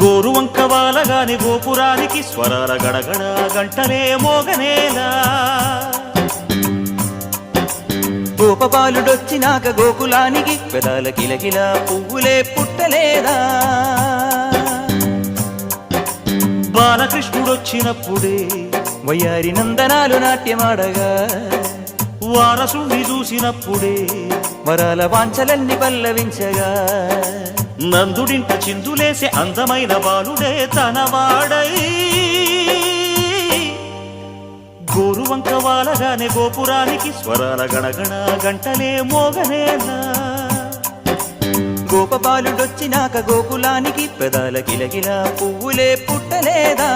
గోరువంక వాలగాని గోపురానికి స్వరాల గడగడ గంటలే మోగనేలా గోపబాలుడొచ్చినాక గోకులానికి పెదాల కిలకిల పువ్వులే పుట్టలేదా బాలకృష్ణుడొచ్చినప్పుడే వయ్యారి నందనాలు నాట్యమాడగా వారసుని చూసినప్పుడే వరాల వాంఛలన్నీ పల్లవించగా నందుడింట చిందులేసే అందమైన బాలుడే తనవాడై గోరువంక వాలగానే గోపురానికి స్వరాల గణగణ గంటలే మోగనేలా గోపబాలుడొచ్చినాక గోకులానికి పెదాల కిలకిల పువ్వులే పుట్టలేదా